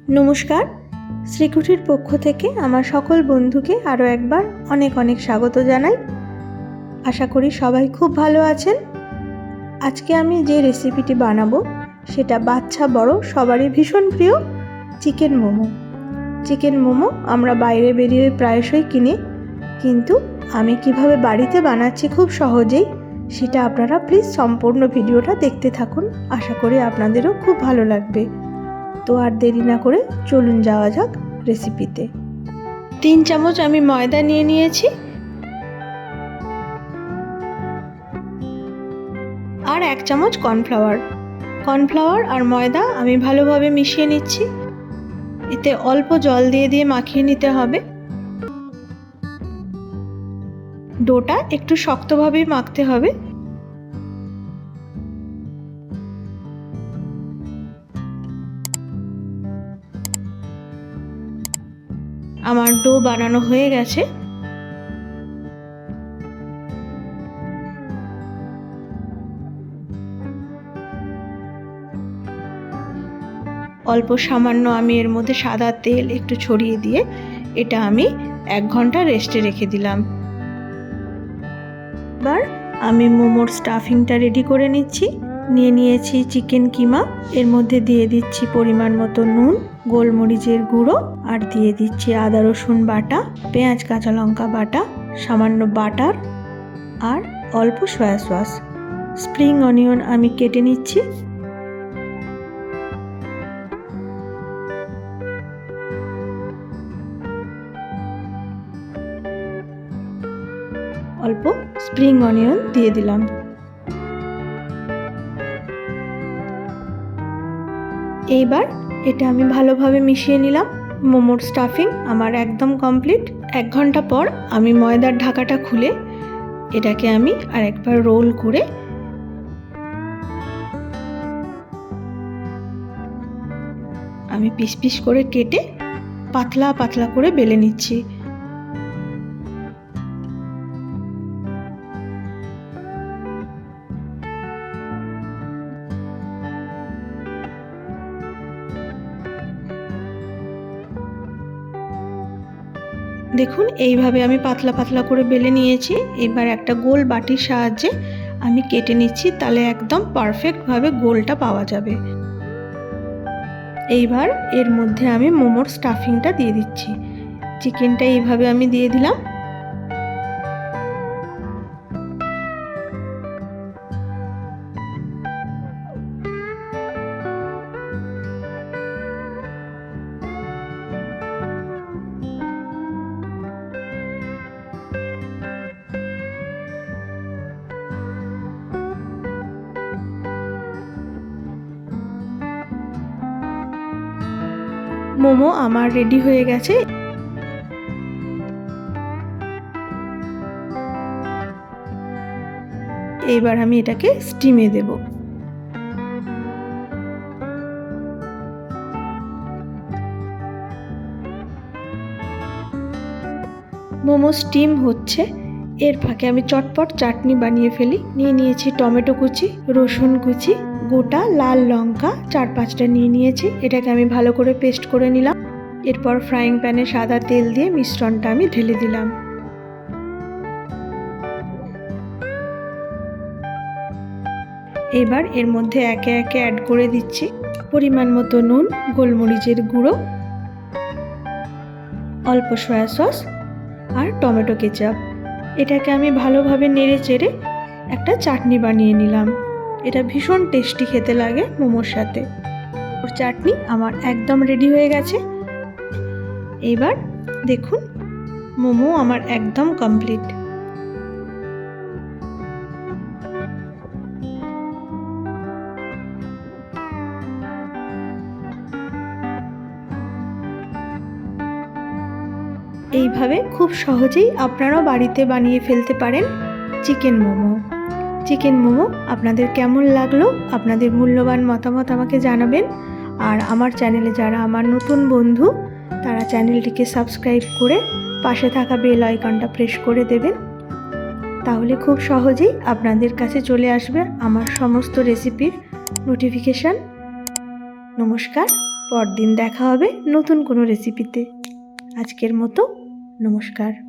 নমস্কার, শ্রীকুটির পক্ষ থেকে আমার সকল বন্ধুকে আরও একবার অনেক অনেক স্বাগত জানাই। আশা করি সবাই খুব ভালো আছেন। আজকে আমি যে রেসিপিটি বানাবো সেটা বাচ্চা বড় সবারই ভীষণ প্রিয় চিকেন মোমো। চিকেন মোমো আমরা বাইরে বেরিয়ে প্রায়শই কিনি, কিন্তু আমি কিভাবে বাড়িতে বানাচ্ছি খুব সহজেই সেটা আপনারা প্লিজ সম্পূর্ণ ভিডিওটা দেখতে থাকুন। আশা করি আপনাদেরও খুব ভালো লাগবে। তো আর দেরি না করে চলুন যাওয়া যাক রেসিপিতে। 3 চামচ আমি ময়দা নিয়ে নিয়েছি আর 1 চামচ কর্নফ্লাওয়ার আর ময়দা আমি ভালোভাবে মিশিয়ে নিচ্ছি। এতে অল্প জল দিয়ে মাখিয়ে নিতে হবে। ডোটা একটু শক্তভাবেই মাখতে হবে। আমার ডো বানানো হয়ে গেছে। অল্প সামান্য আমি এর মধ্যে সাদা তেল একটু ছড়িয়ে দিয়ে এটা আমি 1 ঘন্টা রেস্টে রেখে দিলাম। এবার আমি মোমোর স্টাফিংটা রেডি করে নিচ্ছি। নিয়েছি চিকেন কিমা, এর মধ্যে দিয়ে দিচ্ছি পরিমাণ মতো নুন, গোলমরিচের গুঁড়ো আর দিয়ে দিচ্ছি আদা রসুন বাটা, পেঁয়াজ কাঁচা লঙ্কা বাটা, সামান্য বাটার আর অল্প সয়া সস। স্প্রিং অনিয়ন আমি কেটে নিচ্ছি। অল্প স্প্রিং অনিয়ন দিয়ে দিলাম। এইবার এটা আমি ভালোভাবে মিশিয়ে নিলাম। মোমোর স্টাফিং আমার একদম কমপ্লিট। 1 ঘন্টা পর আমি ময়দার ঢাকাটা খুলে এটাকে আমি আরেকবার রোল করে আমি পিস পিস করে কেটে পাতলা পাতলা করে বেলে নিচ্ছি। দেখুন এইভাবে আমি পাতলা পাতলা করে বেলে নিয়েছি। এবার একটা গোল বাটির সাহায্যে আমি কেটে নিচ্ছি, তাহলে একদম পারফেক্টভাবে গোলটা পাওয়া যাবে। এইবার এর মধ্যে আমি মোমোর স্টাফিংটা দিয়ে দিচ্ছি। চিকেনটা এইভাবে আমি দিয়ে দিলাম। মোমো আমার রেডি হয়ে গেছে। এবার আমি এটাকে স্টিমে দেব। মোমো স্টিম হচ্ছে, এর ফাঁকে আমি চটপট চাটনি বানিয়ে ফেলি। নিয়েছি টমেটো কুচি, রসুন কুচি, গোটা লাল লঙ্কা 4-5টা নিয়েছি। এটাকে আমি ভালো করে পেস্ট করে নিলাম। এরপর ফ্রাইং প্যানে সাদা তেল দিয়ে মিশ্রণটা আমি ঢেলে দিলাম। এবার এর মধ্যে একে একে অ্যাড করে দিচ্ছি পরিমাণ মতো নুন, গোলমরিচের গুঁড়ো, অল্প সয়া সস আর টমেটো কেচাপ। এটাকে আমি ভালোভাবে নেড়ে চেড়ে একটা চাটনি বানিয়ে নিলাম। এটা ভীষণ টেস্টি খেতে লাগে মোমোর সাথে। ওর চাটনি আমার একদম রেডি হয়ে গেছে। এইবার দেখুন মোমো আমার একদম কমপ্লিট। এইভাবে খুব সহজেই আপনারাও বাড়িতে বানিয়ে ফেলতে পারেন চিকেন মোমো। চিকেন মোমো আপনাদের কেমন লাগলো, আপনাদের মূল্যবান মতামত আমাকে জানাবেন। আর আমার চ্যানেলে যারা আমার নতুন বন্ধু তারা চ্যানেলটিকে সাবস্ক্রাইব করে পাশে থাকা বেল আইকনটা প্রেস করে দেবেন। তাহলে খুব সহজেই আপনাদের কাছে চলে আসবে আমার সমস্ত রেসিপির নোটিফিকেশান। নমস্কার। পরদিন দেখা হবে নতুন কোনো রেসিপিতে। আজকের মতো নমস্কার।